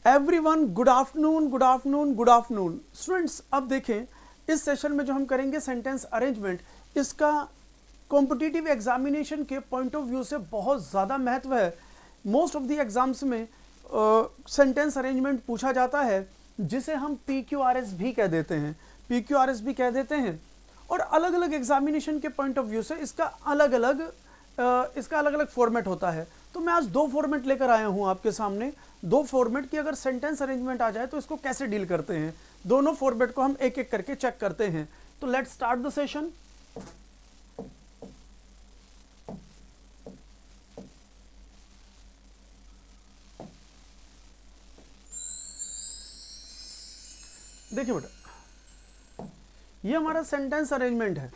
Everyone good afternoon, good afternoon, good afternoon students. अब देखें, इस सेशन में जो हम करेंगे सेंटेंस अरेंजमेंट, इसका कॉम्पिटिटिव एग्जामिनेशन के पॉइंट ऑफ व्यू से बहुत ज़्यादा महत्व है। मोस्ट ऑफ द एग्जाम्स में सेंटेंस अरेंजमेंट पूछा जाता है, जिसे हम PQRS भी कह देते हैं, PQRS भी कह देते हैं। और अलग अलग एग्जामिनेशन के पॉइंट ऑफ व्यू से इसका अलग अलग फॉर्मेट होता है। तो मैं आज दो फॉर्मेट लेकर आया हूं आपके सामने, दो फॉर्मेट की अगर सेंटेंस अरेंजमेंट आ जाए तो इसको कैसे डील करते हैं। दोनों फॉर्मेट को हम एक एक करके चेक करते हैं। तो लेट्स स्टार्ट द सेशन। देखिए बेटा, ये हमारा सेंटेंस अरेंजमेंट है।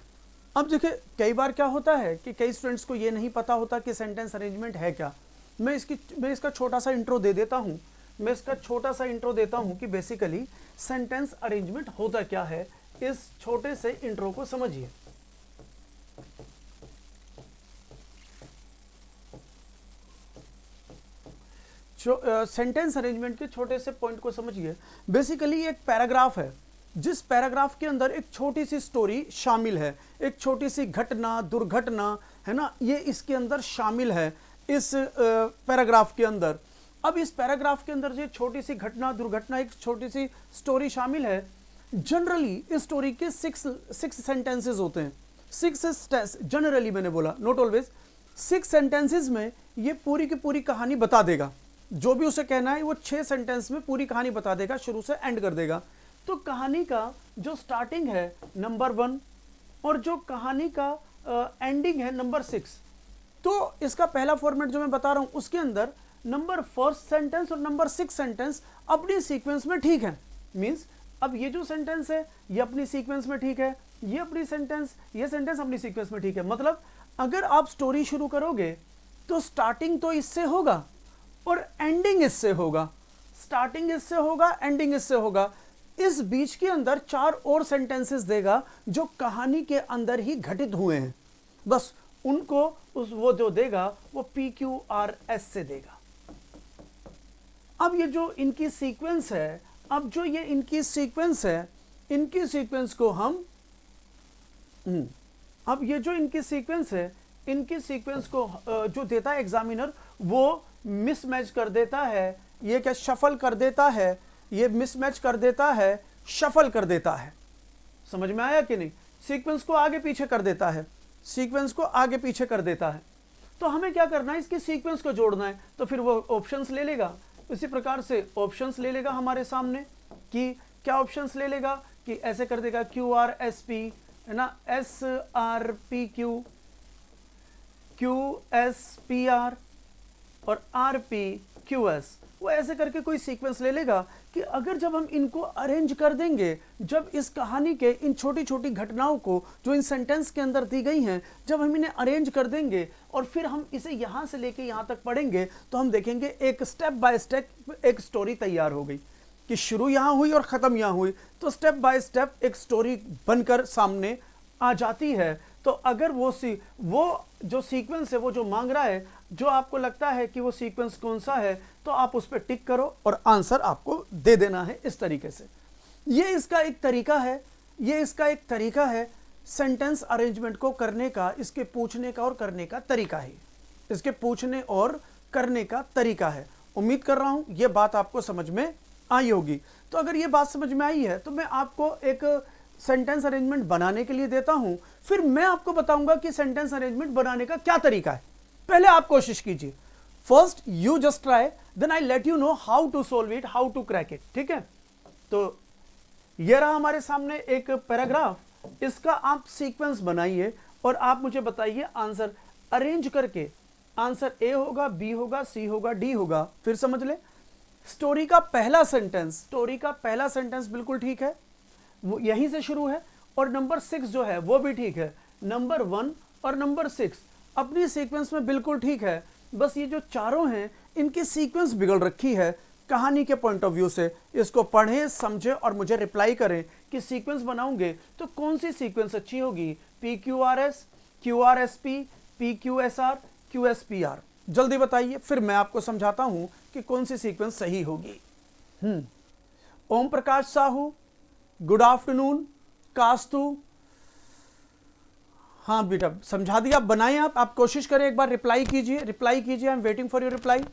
अब देखिए, कई बार क्या होता है कि कई स्टूडेंट्स को ये नहीं पता होता कि सेंटेंस अरेंजमेंट है क्या। मैं इसका छोटा सा इंट्रो दे देता हूँ। कि बेसिकली सेंटेंस अरेंजमेंट होता क्या है। इस छोटे से इंट्रो को समझिए। सेंटेंस अरेंजमेंट के छोटे से पॉइंट को समझिए। बेसिकली एक पैराग्राफ है, जिस पैराग्राफ के अंदर एक छोटी सी स्टोरी शामिल है, एक छोटी सी घटना, दुर्घटना, है ना, ये इसके अंदर शामिल है इस पैराग्राफ के अंदर। अब इस पैराग्राफ के अंदर जो छोटी सी घटना, दुर्घटना, एक छोटी सी स्टोरी शामिल है। जनरली इस स्टोरी के सिक्स सेंटेंसेस होते हैं। जनरली मैंने बोला, नॉट ऑलवेज। 6 सेंटेंसेस में ये पूरी की पूरी कहानी बता देगा। जो भी उसे कहना है वो 6 सेंटेंस में पूरी कहानी बता देगा, शुरू से एंड कर देगा। तो कहानी का जो स्टार्टिंग है नंबर 1 और जो कहानी का एंडिंग है नंबर 6। तो इसका पहला फॉर्मेट जो मैं बता रहा हूं, उसके अंदर नंबर 1 सेंटेंस और नंबर 6 सेंटेंस अपनी सीक्वेंस में ठीक है। मींस अब ये जो सेंटेंस है ये अपनी सीक्वेंस में ठीक है, ये सेंटेंस अपनी सीक्वेंस में ठीक है। मतलब अगर आप स्टोरी शुरू करोगे तो स्टार्टिंग तो इससे होगा और एंडिंग इससे होगा। स्टार्टिंग इससे होगा, एंडिंग इससे होगा। इस बीच के अंदर 4 और सेंटेंसेस देगा जो कहानी के अंदर ही घटित हुए हैं। बस उनको वो जो देगा वो PQRS से देगा। अब ये जो इनकी सीक्वेंस है, इनकी सीक्वेंस को हम अब ये जो इनकी सीक्वेंस को जो देता है एग्जामिनर, वो मिसमैच कर देता है। ये क्या शफल कर देता है, ये मिसमैच कर देता है, शफल कर देता है। समझ में आया कि नहीं? सीक्वेंस को आगे पीछे कर देता है। तो हमें क्या करना है, इसकी सीक्वेंस को जोड़ना है। तो फिर वो ऑप्शंस ले लेगा। इसी प्रकार से ऑप्शंस ले लेगा हमारे सामने कि क्या ऑप्शंस ले लेगा कि ऐसे कर देगा QRSP, है ना, SRPQ, QSPR और RPQS। वो ऐसे करके कोई सीक्वेंस ले लेगा कि अगर जब हम इनको अरेंज कर देंगे, जब इस कहानी के इन छोटी छोटी घटनाओं को जो इन सेंटेंस के अंदर दी गई हैं, जब हम इन्हें अरेंज कर देंगे और फिर हम इसे यहाँ से लेके यहाँ तक पढ़ेंगे, तो हम देखेंगे एक स्टेप बाय स्टेप एक स्टोरी तैयार हो गई कि शुरू यहाँ हुई और ख़त्म यहाँ हुई। तो स्टेप बाय स्टेप एक स्टोरी बनकर सामने आ जाती है। तो अगर वो जो सीक्वेंस है, वो जो मांग रहा है, जो आपको लगता है कि वो सीक्वेंस कौन सा है, तो आप उस पर टिक करो और आंसर आपको दे देना है इस तरीके से। ये इसका एक तरीका है सेंटेंस अरेंजमेंट को करने का। इसके पूछने का और करने का तरीका है। उम्मीद कर रहा हूं ये बात आपको समझ में आई होगी। तो अगर ये बात समझ में आई है तो मैं आपको एक सेंटेंस अरेंजमेंट बनाने के लिए देता हूं, फिर मैं आपको बताऊंगा कि सेंटेंस अरेंजमेंट बनाने का क्या तरीका है। पहले आप कोशिश कीजिए। First you just try, then I let you know how to solve it, how to crack it. ठीक है? तो ये रहा हमारे सामने एक पैराग्राफ। इसका आप सीक्वेंस बनाइए और आप मुझे बताइए आंसर अरेंज करके। आंसर A होगा, B होगा, C होगा, D होगा। फिर समझ ले, स्टोरी का पहला सेंटेंस बिल्कुल ठीक है, वो यहीं से शुरू है। और नंबर 6 जो है वो भी ठीक है। नंबर 1 और नंबर 6 अपनी सीक्वेंस में बिल्कुल ठीक है। बस ये जो चारों हैं, इनकी सीक्वेंस बिगड़ रखी है कहानी के पॉइंट ऑफ व्यू से। इसको पढ़ें, समझें और मुझे रिप्लाई करें कि सीक्वेंस बनाओगे तो कौन सी सीक्वेंस अच्छी होगी। PQRS, QRSP, PQSR, QSPR। जल्दी बताइए, फिर मैं आपको समझाता हूं कि कौन सी सीक्वेंस सही होगी। Om Prakash Sahu, good afternoon. कास्तु, हाँ बेटा समझा दिया, बनाएं आप कोशिश करें, एक बार रिप्लाई कीजिए, I am waiting for your reply.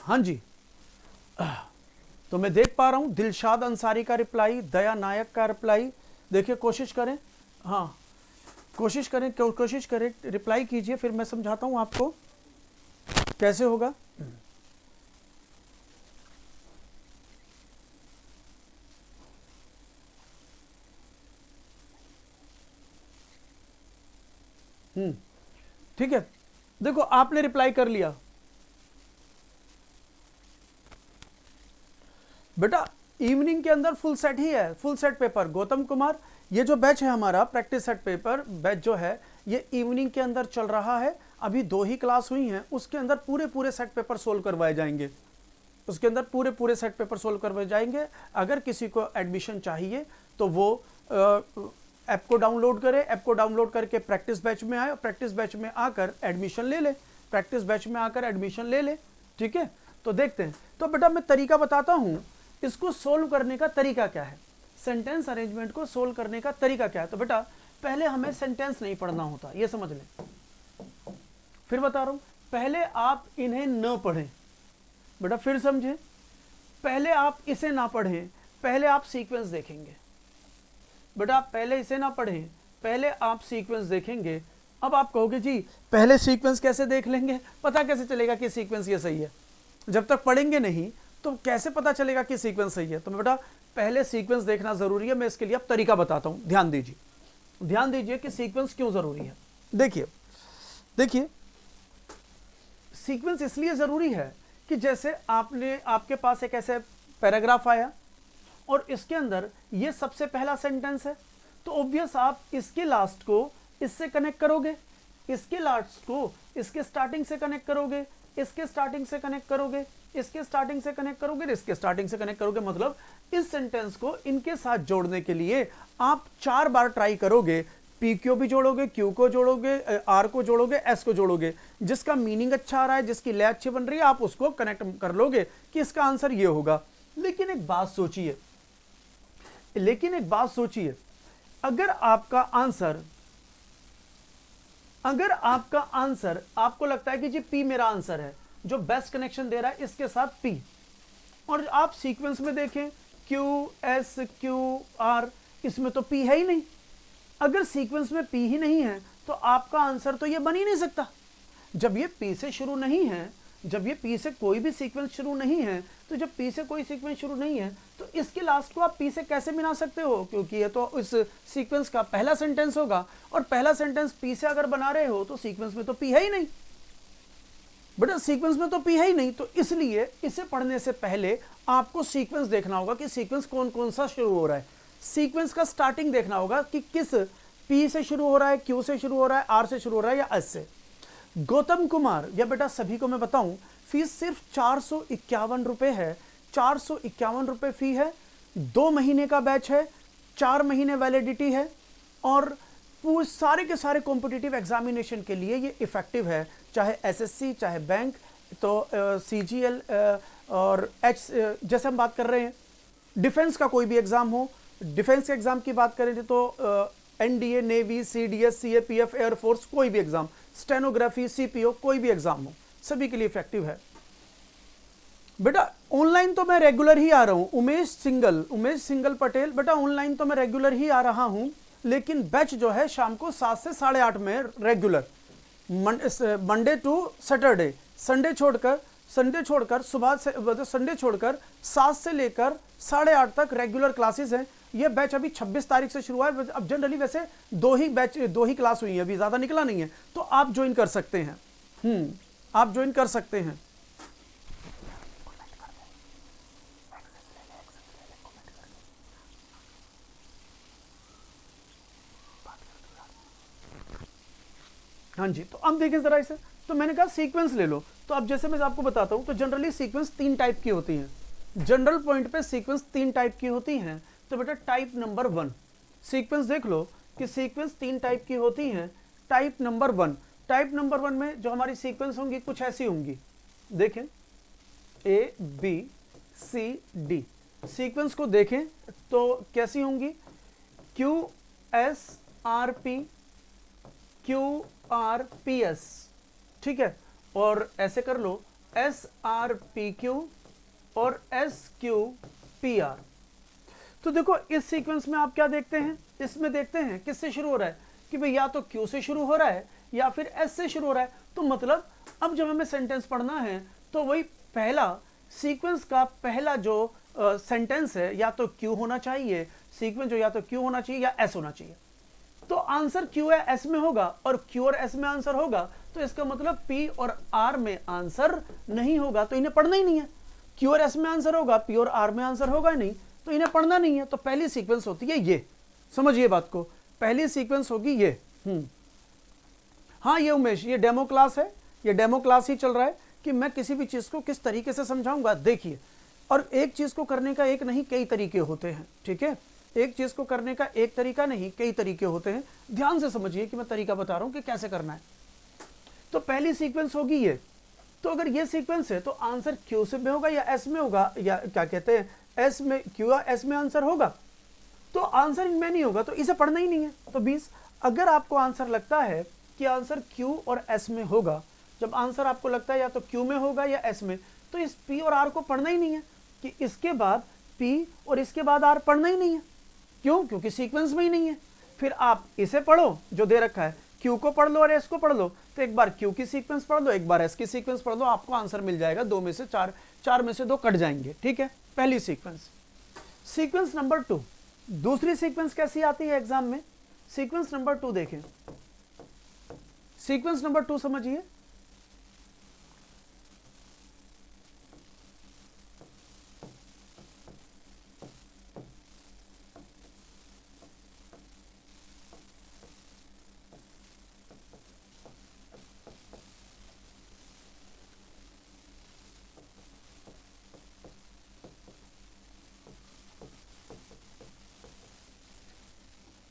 हाँ जी, तो मैं देख पा रहा हूं दिलशाद अंसारी का रिप्लाई, दया नायक का रिप्लाई। देखिए कोशिश करें, हाँ कोशिश करें रिप्लाई कीजिए, फिर मैं समझाता हूं आपको कैसे होगा। ठीक है, देखो आपने रिप्लाई कर लिया बेटा, इवनिंग के अंदर फुल सेट ही है, full set paper. Gautam Kumar, ये जो बैच है हमारा प्रैक्टिस सेट पेपर बैच जो है, ये इवनिंग के अंदर चल रहा है। अभी 2 ही क्लास हुई हैं, उसके अंदर पूरे सेट पेपर सोल्व करवाए जाएंगे, उसके अंदर पूरे सेट पेपर सोल्व करवाए जाएंगे। अगर किसी को एडमिशन चाहिए तो वो ऐप को डाउनलोड करे, ऐप को डाउनलोड करके प्रैक्टिस बैच में आए, प्रैक्टिस बैच में आकर एडमिशन ले ले, प्रैक्टिस बैच में आकर एडमिशन ले ले। ठीक है, तो देखते हैं। तो बेटा मैं तरीका बताता हूं, इसको सोल्व करने का तरीका क्या है, सेंटेंस अरेंजमेंट को सोल्व करने का तरीका क्या है। तो बेटा पहले हमें सेंटेंस नहीं पढ़ना होता, ये समझ लें। फिर बता रहा हूं, पहले आप इन्हें न पढ़ें बेटा, फिर समझें, पहले आप इसे ना पढ़ें, पहले आप सीक्वेंस देखेंगे बेटा, आप पहले इसे ना पढ़ें, पहले आप सीक्वेंस देखेंगे। अब आप कहोगे जी पहले सीक्वेंस कैसे देख लेंगे, पता कैसे चलेगा कि सीक्वेंस ये सही है? जब तक पढ़ेंगे नहीं तो कैसे पता चलेगा कि सीक्वेंस सही है? तो बेटा पहले सीक्वेंस देखना जरूरी है। मैं इसके लिए अब तरीका बताता हूं, ध्यान दीजिए कि सीक्वेंस क्यों जरूरी है। देखिए सीक्वेंस इसलिए जरूरी है कि जैसे आपके पास एक ऐसे पैराग्राफ आया और इसके अंदर ये सबसे पहला सेंटेंस है, तो ऑब्वियस आप इसके लास्ट को इससे कनेक्ट करोगे, इसके लास्ट को इसके स्टार्टिंग से कनेक्ट करोगे, इसके स्टार्टिंग से कनेक्ट करोगे, इसके स्टार्टिंग से कनेक्ट करोगे, इसके स्टार्टिंग से कनेक्ट करोगे। मतलब इस सेंटेंस को इनके साथ जोड़ने के लिए आप 4 बार ट्राई करोगे। पी क्यू भी जोड़ोगे, क्यू को जोड़ोगे, आर को जोड़ोगे, एस को जोड़ोगे। जिसका मीनिंग अच्छा आ रहा है, जिसकी लय अच्छी बन रही है, आप उसको कनेक्ट कर लोगे कि इसका आंसर ये होगा। लेकिन एक बात सोचिए, अगर आपका आंसर आपको लगता है कि जी पी मेरा आंसर है, जो बेस्ट कनेक्शन दे रहा है इसके साथ पी, और आप सीक्वेंस में देखें क्यू एस क्यू आर, इसमें तो पी है ही नहीं। अगर सीक्वेंस में पी ही नहीं है तो आपका आंसर तो ये बन ही नहीं सकता। जब ये पी से शुरू नहीं है, जब ये पी से कोई भी सीक्वेंस शुरू नहीं है, तो जब पी से कोई सीक्वेंस शुरू नहीं है तो इसके लास्ट को आप पी से कैसे मिला सकते हो? क्योंकि ये तो इस सीक्वेंस का पहला सेंटेंस होगा, और पहला सेंटेंस पी से अगर बना रहे हो तो सीक्वेंस में तो पी है ही नहीं बेटा, सीक्वेंस में तो पी है ही नहीं। तो इसलिए इसे पढ़ने से पहले आपको सीक्वेंस देखना होगा कि सीक्वेंस कौन कौन सा शुरू हो रहा है। सीक्वेंस का स्टार्टिंग देखना होगा कि किस पी से शुरू हो रहा है, क्यू से शुरू हो रहा है, आर से शुरू हो रहा है या एस से। गौतम कुमार, या बेटा सभी को मैं बताऊं, फीस सिर्फ 451 रुपए है। 451 रुपए फी है, 2 महीने का बैच है, 4 महीने वैलिडिटी है, और सारे के सारे कॉम्पिटिटिव एग्जामिनेशन के लिए ये इफेक्टिव है, चाहे एसएससी, चाहे बैंक, तो सीजीएल और एच, जैसे हम बात कर रहे हैं डिफेंस का कोई भी एग्जाम हो। डिफेंस के एग्जाम की बात करें तो NDA, navy, CDS, CAPF, air force, कोई भी एग्जाम, स्टेनोग्राफी, सीपीओ, कोई भी एग्जाम हो, सभी के लिए इफेक्टिव है। बेटा ऑनलाइन तो मैं रेगुलर ही आ रहा हूं। उमेश सिंगल पटेल, बेटा ऑनलाइन तो मैं रेगुलर ही आ रहा हूं, लेकिन बैच जो है शाम को 7 से 8:30 में regular, Monday to Saturday, Sunday छोड़कर संडे छोड़कर सुबह से मतलब संडे छोड़कर 7 से लेकर 8:30 तक रेगुलर क्लासेस हैं। ये बैच अभी 26 तारीख से शुरू हुआ है। अब जनरली वैसे दो ही क्लास हुई है, अभी ज़्यादा निकला नहीं है, तो आप ज्वाइन कर सकते हैं। आप ज्वाइन कर सकते हैं। हाँ जी, तो अब देखिए जरा इसे, तो मैंने कहा सीक्वेंस ले लो। तो अब जैसे मैं आपको बताता हूं, तो जनरली सीक्वेंस 3 टाइप की होती हैं। जनरल पॉइंट पे सीक्वेंस 3 टाइप की होती हैं। तो बेटा टाइप नंबर 1 सीक्वेंस देख लो कि सीक्वेंस 3 टाइप की होती हैं। टाइप नंबर 1, टाइप नंबर 1 में जो हमारी सीक्वेंस होंगी कुछ ऐसी होंगी, देखें ABCD सीक्वेंस को देखें तो कैसी होंगी, QSRP QRPS, ठीक है, और ऐसे कर लो SRPQ और SQPR। तो देखो इस सीक्वेंस में आप क्या देखते हैं, इसमें देखते हैं किससे शुरू हो रहा है कि भाई या तो Q से शुरू हो रहा है या फिर S से शुरू हो रहा है। तो मतलब अब जब हमें सेंटेंस पढ़ना है तो वही पहला सीक्वेंस का पहला जो सेंटेंस है या तो Q होना चाहिए, सीक्वेंस जो या तो Q होना चाहिए या S होना चाहिए। तो आंसर Q है S में होगा और Q और S में आंसर होगा, तो इसका मतलब P और R में आंसर नहीं होगा, तो इन्हें पढ़ना ही नहीं है। Q और S में आंसर होगा, P और R में आंसर होगा नहीं, तो इन्हें पढ़ना नहीं है। तो पहली सीक्वेंस होती है ये, समझिए बात को, पहली सीक्वेंस होगी ये। हाँ ये उमेश, ये डेमो क्लास है, ये डेमो क्लास ही चल रहा है कि मैं किसी भी चीज को किस तरीके से समझाऊंगा। देखिए, और एक चीज को करने का एक नहीं कई तरीके होते हैं, ठीक है, एक चीज को करने का एक तरीका नहीं कई तरीके होते हैं। ध्यान से समझिए कि मैं तरीका बता रहा हूं कि कैसे करना है। तो पहली सीक्वेंस होगी ये। तो अगर ये सीक्वेंस है तो आंसर Q से में होगा या S में होगा, या क्या कहते हैं S में, Q या S में आंसर होगा। तो आंसर इनमें नहीं होगा, तो इसे पढ़ना ही नहीं है। तो 20, अगर आपको आंसर लगता है कि आंसर Q और S में होगा, जब आंसर आपको लगता है या तो Q में होगा या S में, तो इस P और R को पढ़ना ही नहीं है कि इसके बाद P और इसके बाद R पढ़ना ही नहीं है। क्यों? क्योंकि सीक्वेंस में ही नहीं है। फिर आप इसे पढ़ो जो दे रखा है, Q को पढ़ लो और S को पढ़ लो। तो एक बार Q की सीक्वेंस पढ़ लो, एक बार S की सीक्वेंस पढ़ लो, आपको आंसर मिल जाएगा। 2 में से 4, 4 में से 2 कट जाएंगे, ठीक है। पहली सीक्वेंस। सीक्वेंस नंबर 2, दूसरी सीक्वेंस कैसी आती है एग्जाम में, सीक्वेंस नंबर 2 देखें। सीक्वेंस नंबर 2 समझिए,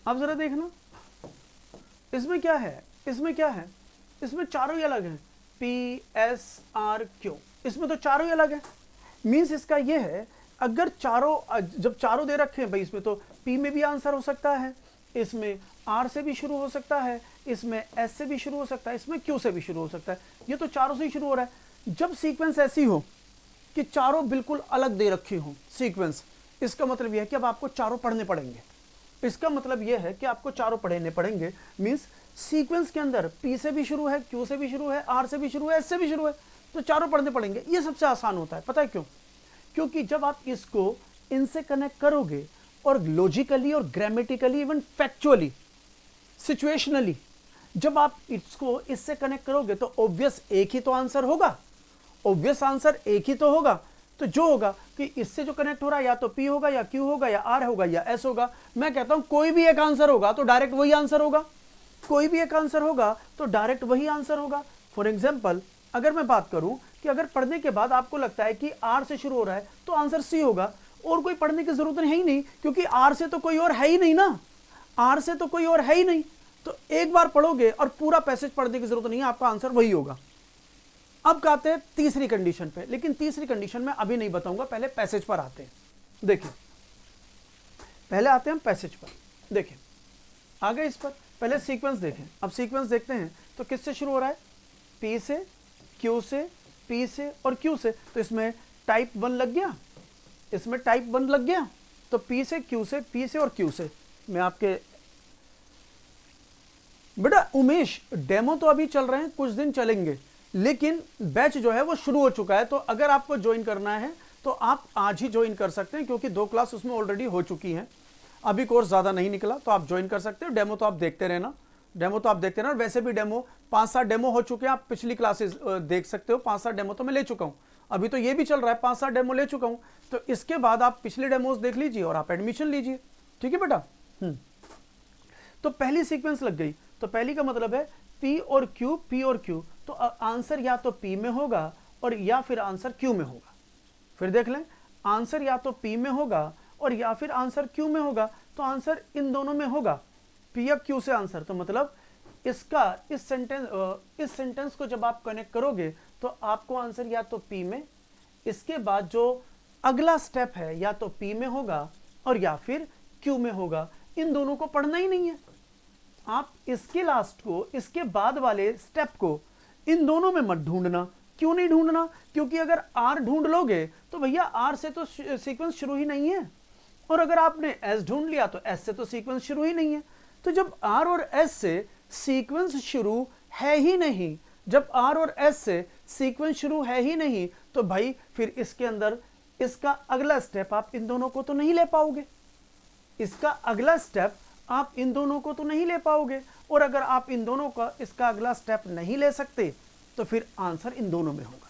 अब जरा देखना इसमें क्या है, इसमें क्या है, इसमें चारों ही अलग हैं, PSRQ, इसमें तो चारों ही अलग हैं। मीन्स इसका ये है, अगर चारों, जब चारों दे रखे हैं भाई, इसमें तो P में भी आंसर हो सकता है, इसमें R से भी शुरू हो सकता है, इसमें S से भी शुरू हो सकता है, इसमें Q से भी शुरू हो सकता है। ये तो चारों से ही शुरू हो रहा है। जब सीक्वेंस ऐसी हो कि चारों बिल्कुल अलग दे रखी हो सीक्वेंस, इसका मतलब यह है कि अब आपको चारों पढ़ने पड़ेंगे। इसका मतलब यह है कि आपको चारों पढ़ने पड़ेंगे। मींस सीक्वेंस के अंदर P से भी शुरू है, Q से भी शुरू है, R से भी शुरू है, S से भी शुरू है, तो चारों पढ़ने पड़ेंगे। ये सबसे आसान होता है, पता है क्यों? क्योंकि जब आप इसको इनसे कनेक्ट करोगे और लॉजिकली और ग्रामेटिकली, इवन फैक्चुअली, सिचुएशनली, जब आप इसको इससे कनेक्ट करोगे तो ऑब्वियस एक ही तो आंसर होगा, ऑब्वियस आंसर एक ही तो होगा। तो जो होगा कि इससे जो कनेक्ट हो रहा है या तो P होगा या Q होगा या R होगा या S होगा। मैं कहता हूं कोई भी एक आंसर होगा तो डायरेक्ट वही आंसर होगा, कोई भी एक आंसर होगा तो डायरेक्ट वही आंसर होगा। फॉर एग्जाम्पल, अगर मैं बात करूं कि अगर पढ़ने के बाद आपको लगता है कि R से शुरू हो रहा है तो आंसर C होगा, और कोई पढ़ने की जरूरत है ही नहीं, क्योंकि R से तो कोई और है ही नहीं ना, R से तो कोई और है ही नहीं। तो एक बार पढ़ोगे और पूरा पैसेज पढ़ने की जरूरत नहीं है, आपका आंसर वही होगा। अब कहते हैं तीसरी कंडीशन पे, लेकिन तीसरी कंडीशन में अभी नहीं बताऊंगा, पहले पैसेज पर आते हैं। देखिए, पहले आते हैं हम पैसेज पर। देखिए, आगे इस पर पहले सीक्वेंस देखें। अब सीक्वेंस देखते हैं तो किससे शुरू हो रहा है, P से, Q से, P से और Q से। तो इसमें टाइप 1 लग गया, इसमें टाइप 1 लग गया। तो P से, Q से, P से और Q से। मैं आपके बेटा उमेश, डेमो तो अभी चल रहे हैं, कुछ दिन चलेंगे, लेकिन बैच जो है वो शुरू हो चुका है। तो अगर आपको ज्वाइन करना है तो आप आज ही ज्वाइन कर सकते हैं, क्योंकि 2 क्लास उसमें ऑलरेडी हो चुकी हैं। अभी कोर्स ज़्यादा नहीं निकला तो आप ज्वाइन कर सकते हो। डेमो तो आप देखते रहना, वैसे भी डेमो 5-7 डेमो हो चुके हैं। आप पिछली क्लासेस देख सकते हो, 5-7 डेमो तो मैं ले चुका हूँ। अभी तो ये भी चल रहा है, 5-7 डेमो ले चुका हूँ। तो इसके बाद आप पिछले डेमोज देख लीजिए और आप एडमिशन लीजिए। ठीक है बेटा। तो पहली सीक्वेंस लग गई। तो पहली का मतलब है P और Q। तो आंसर या तो P में होगा और या फिर आंसर Q में होगा। फिर देख लें, आंसर या तो P में होगा और या फिर आंसर Q में होगा। तो आंसर इन दोनों में होगा, P या Q से आंसर। तो मतलब इसका इस सेंटेंस को जब आप कनेक्ट करोगे तो आपको आंसर या तो P में, इसके बाद जो अगला स्टेप है या तो P में होगा और या फिर Q में होगा। इन दोनों को पढ़ना ही नहीं है। आप इसके लास्ट को, इसके बाद वाले स्टेप को इन दोनों में मत ढूंढना। क्यों नहीं ढूंढना? क्योंकि अगर R ढूंढ लोगे तो भैया R से तो सीक्वेंस शुरू ही नहीं है, और अगर आपने S ढूंढ लिया तो S से तो सीक्वेंस शुरू ही नहीं है। तो जब R और S से सीक्वेंस शुरू है ही नहीं, जब R और S से सीक्वेंस शुरू है ही नहीं, तो भाई फिर इसके अंदर इसका अगला स्टेप आप इन दोनों को तो नहीं ले पाओगे। इसका अगला स्टेप आप इन दोनों को तो नहीं ले पाओगे, और अगर आप इन दोनों का इसका अगला स्टेप नहीं ले सकते तो फिर आंसर इन दोनों में होगा।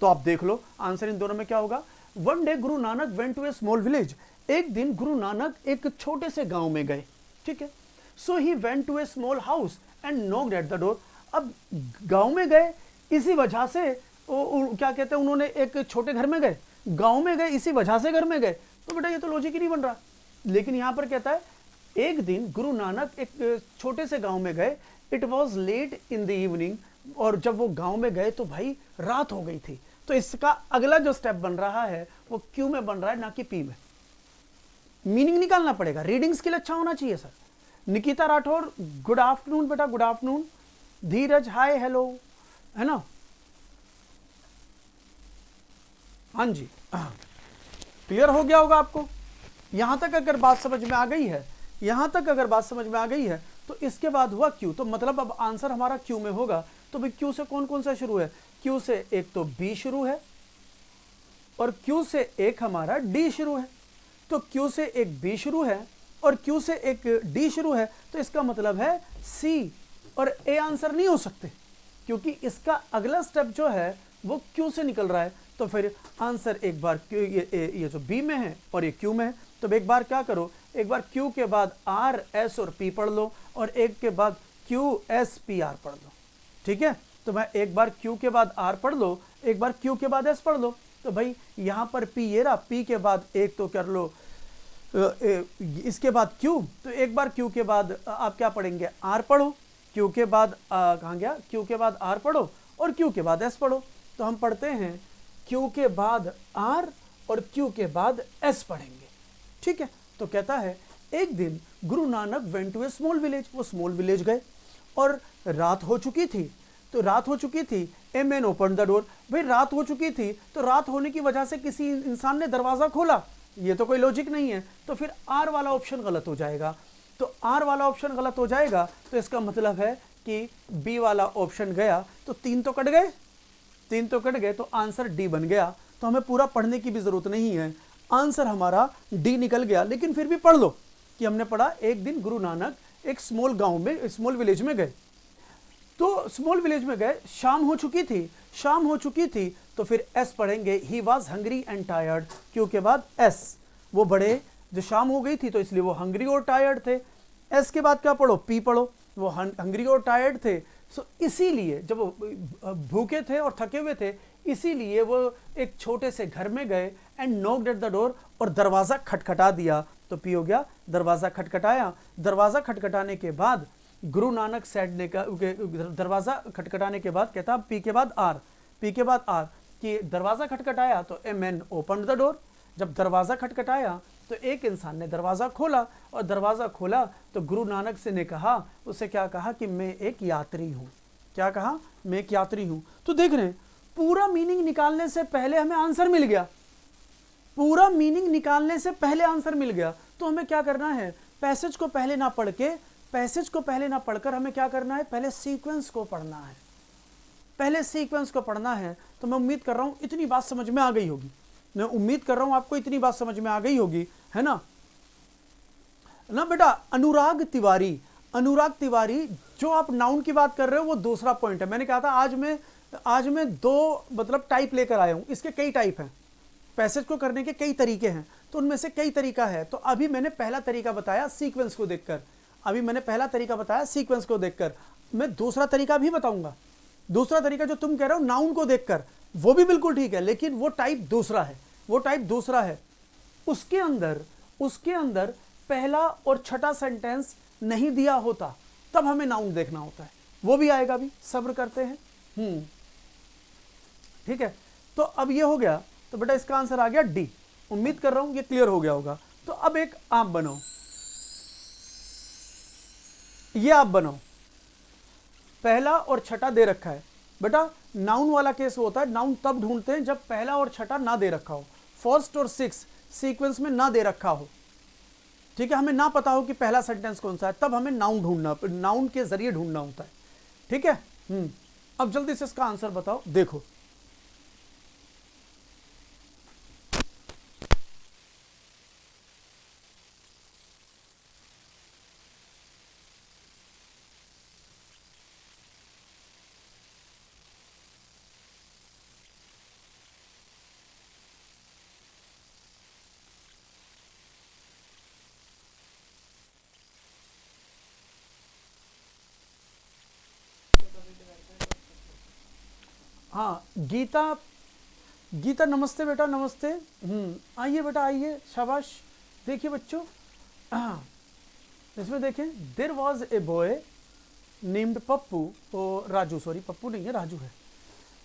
तो आप देख लो आंसर इन दोनों में क्या होगा। One day Guru Nanak went to a small village. एक दिन गुरु नानक एक छोटे से गांव में गए। ठीक है। So he went to a small house and knocked at the door. अब गांव में गए इसी वजह से क्या कहते हैं, उन्होंने एक छोटे घर में गए, गांव में गए इसी वजह से घर में गए। तो बेटा ये तो लॉजिक ही नहीं बन रहा। लेकिन यहां पर कहता है एक दिन गुरु नानक एक छोटे से गांव में गए। It was late in the evening. और जब वो गांव में गए तो भाई रात हो गई थी। तो इसका अगला जो स्टेप बन रहा है वो क्यू में बन रहा है, ना कि पी में। मीनिंग निकालना पड़ेगा, रीडिंग स्किल अच्छा होना चाहिए sir. Nikita Rathore good afternoon बेटा, गुड आफ्टरनून। धीरज हाय हेलो, है ना। हाँ जी, क्लियर हो गया होगा आपको। यहां तक अगर बात समझ में आ गई है, यहां तक अगर बात समझ में आ गई है तो इसके बाद हुआ क्यू। तो मतलब अब आंसर हमारा क्यू में होगा। तो भाई क्यू से कौन कौन सा शुरू है? क्यू से एक तो बी शुरू है और क्यू से एक हमारा डी शुरू है। तो क्यू से एक बी शुरू है और क्यू से एक डी शुरू है। तो इसका मतलब है सी और ए आंसर नहीं हो सकते, क्योंकि इसका अगला स्टेप जो है वो क्यू से निकल रहा है। तो फिर आंसर एक बार क्यू, ये जो बी में है और ये क्यू में है। तो एक बार क्या करो, एक बार क्यू के बाद आर एस और पी पढ़ लो और एक के बाद क्यू एस पी आर पढ़ लो। ठीक है। तो मैं एक बार क्यू के बाद आर पढ़ लो, एक बार क्यू के बाद एस पढ़ लो। तो भाई यहां पर पी ये रहा, पी के बाद एक तो कर लो इसके बाद क्यू। तो एक बार क्यू के बाद आप क्या पढ़ेंगे, आर पढ़ो। क्यू के बाद कहाँ गया, क्यू के बाद आर पढ़ो और क्यू के बाद एस पढ़ो। तो हम पढ़ते हैं क्यू के बाद आर और क्यू के बाद एस पढ़ेंगे। ठीक है। तो कहता है एक दिन Guru Nanak went to a small village. वो स्मॉल विलेज गए और रात हो चुकी थी। तो रात हो चुकी थी, a man open the door. भाई रात हो चुकी थी तो रात होने की वजह से किसी इंसान ने दरवाजा खोला, ये तो कोई लॉजिक नहीं है। तो फिर आर वाला ऑप्शन गलत हो जाएगा। तो आर वाला ऑप्शन गलत हो जाएगा तो इसका मतलब है कि बी वाला ऑप्शन गया। तो तीन तो कट गए, तीन तो कट गए, तो आंसर डी बन गया। तो हमें पूरा पढ़ने की भी जरूरत नहीं है, आंसर हमारा डी निकल गया। लेकिन फिर भी पढ़ लो कि हमने पढ़ा एक दिन गुरु नानक एक स्मॉल गांव में, स्मॉल विलेज में गए। तो स्मॉल विलेज में गए, शाम हो चुकी थी, शाम हो चुकी थी। तो फिर एस पढ़ेंगे, he was hungry and tired. Q के बाद एस, वो बड़े, जो शाम हो गई थी तो इसलिए वो हंग्री और टायर्ड थे। एस के बाद क्या पढ़ो, पी पढ़ो, वो हंग्री और टायर्ड थे। सो इसीलिए जब वो भूखे थे और थके हुए थे, इसीलिए वो एक छोटे से घर में गए and knocked at the door, और दरवाज़ा खटखटा दिया। तो पी हो गया, दरवाज़ा खटखटाया। दरवाज़ा खटखटाने के बाद गुरु नानक सेड ने का, दरवाज़ा खटखटाने के बाद कहता पी के बाद आर, पी के बाद आर, कि दरवाज़ा खटखटाया तो a man open the door. जब दरवाज़ा खटखटाया तो एक इंसान ने दरवाज़ा खोला, और दरवाज़ा खोला तो गुरु नानक से ने कहा, उसे क्या कहा कि मैं एक यात्री हूँ। क्या कहा, मैं एक यात्री हूँ। तो देख रहे हैं पूरा मीनिंग निकालने से पहले हमें आंसर मिल गया, पूरा मीनिंग निकालने से पहले आंसर मिल गया। तो हमें क्या करना है, पैसेज को पहले ना पढ़ के, पैसेज को पहले ना पढ़कर हमें क्या करना है, पहले सीक्वेंस को पढ़ना है। पहले सीक्वेंस को पढ़ना है, तो मैं उम्मीद कर रहा हूं इतनी बात समझ में आ गई होगी। मैं उम्मीद कर रहा हूं आपको इतनी बात समझ में आ गई होगी, है ना बेटा। अनुराग तिवारी, अनुराग तिवारी, जो आप नाउन की बात कर रहे हो वो दूसरा पॉइंट है। मैंने कहा था आज मैं दो मतलब टाइप लेकर आया हूं। इसके कई टाइप हैं, पैसेज को करने के कई तरीके हैं, तो उनमें से कई तरीका है। तो अभी मैंने पहला तरीका बताया सीक्वेंस को देखकर, अभी मैंने पहला तरीका बताया सीक्वेंस को देखकर। मैं दूसरा तरीका भी बताऊंगा। दूसरा तरीका जो तुम कह रहे हो नाउन को देखकर, वो भी बिल्कुल ठीक है, लेकिन वो टाइप दूसरा है, वो टाइप दूसरा है। उसके अंदर पहला और छठा सेंटेंस नहीं दिया होता, तब हमें नाउन देखना होता है। वो भी आएगा, भी सब्र करते हैं। ठीक है, तो अब ये हो गया। तो बेटा इसका आंसर आ गया डी। उम्मीद कर रहा हूं ये क्लियर हो गया होगा। तो अब एक आप बनाओ, ये आप बनाओ। पहला और छठा दे रखा है बेटा। नाउन वाला केस होता है, नाउन तब ढूंढते हैं जब पहला और छठा ना दे रखा हो, फर्स्ट और सिक्स सीक्वेंस में ना दे रखा हो। ठीक है, हमें ना पता हो कि पहला सेंटेंस कौन सा है, तब हमें नाउन ढूंढना, नाउन के जरिए ढूंढना होता है। ठीक है, अब जल्दी से इसका आंसर बताओ। देखो हाँ, गीता नमस्ते बेटा, नमस्ते। आइए बेटा, आइए, शाबाश। देखिए बच्चों, इसमें देखें, there was a boy named Pappu, Raju, sorry Pappu नहीं है, राजू है।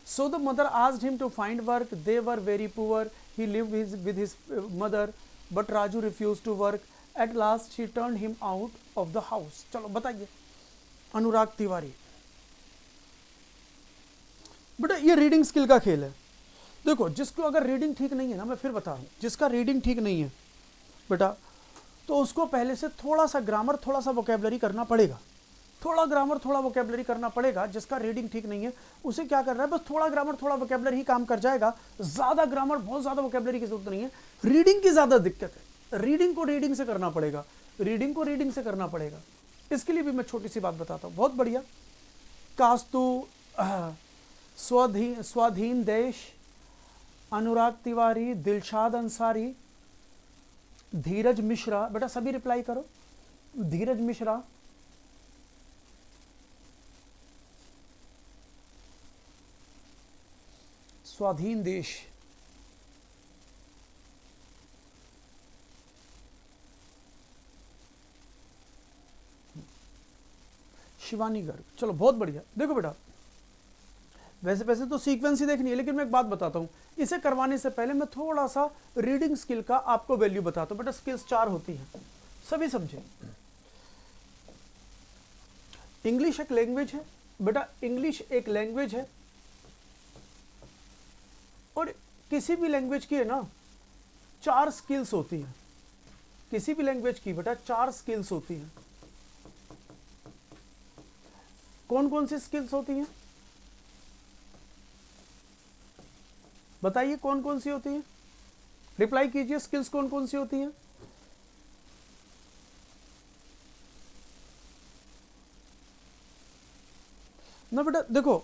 So the mother asked him to find work, they were very poor, he lived with his mother, but Raju refuse to work, at last she turned him out of the house. चलो बताइए, अनुराग तिवारी। बेटा ये reading skill का खेल है। देखो, जिसको अगर रीडिंग ठीक नहीं है ना, मैं फिर बता रहा हूँ, जिसका रीडिंग ठीक नहीं है बेटा, तो उसको पहले से थोड़ा सा ग्रामर, थोड़ा सा वोकेबलरी करना पड़ेगा। थोड़ा ग्रामर, थोड़ा वोकेबलरी करना पड़ेगा। जिसका रीडिंग ठीक नहीं है उसे क्या करना है, बस थोड़ा ग्रामर, थोड़ा वोकेबलरी ही काम कर जाएगा। ज़्यादा ग्रामर, बहुत ज़्यादा वोकेबलरी की जरूरत नहीं है। रीडिंग की ज़्यादा दिक्कत है, रीडिंग को रीडिंग से करना पड़ेगा, रीडिंग को रीडिंग से करना पड़ेगा। इसके लिए भी मैं छोटी सी बात बताता हूँ, बहुत बढ़िया। कास्तु, स्वाधीन देश, अनुराग तिवारी, दिलशाद अंसारी, धीरज मिश्रा। बेटा सभी रिप्लाई करो, धीरज मिश्रा, स्वाधीन देश, शिवानी गर्ग। चलो बहुत बढ़िया। देखो बेटा, वैसे तो सीक्वेंस ही देखनी है, लेकिन मैं एक बात बताता हूं, इसे करवाने से पहले मैं थोड़ा सा रीडिंग स्किल का आपको वैल्यू बताता हूं। बेटा स्किल्स 4 होती हैं, सभी समझे। इंग्लिश एक लैंग्वेज है बेटा, इंग्लिश एक लैंग्वेज है, और किसी भी लैंग्वेज की है ना 4 स्किल्स होती हैं। किसी भी लैंग्वेज की बेटा 4 स्किल्स होती हैं। कौन कौन सी स्किल्स होती हैं बताइए, कौन कौन सी होती हैं? रिप्लाई कीजिए, स्किल्स कौन कौन सी होती हैं? ना बेटा देखो,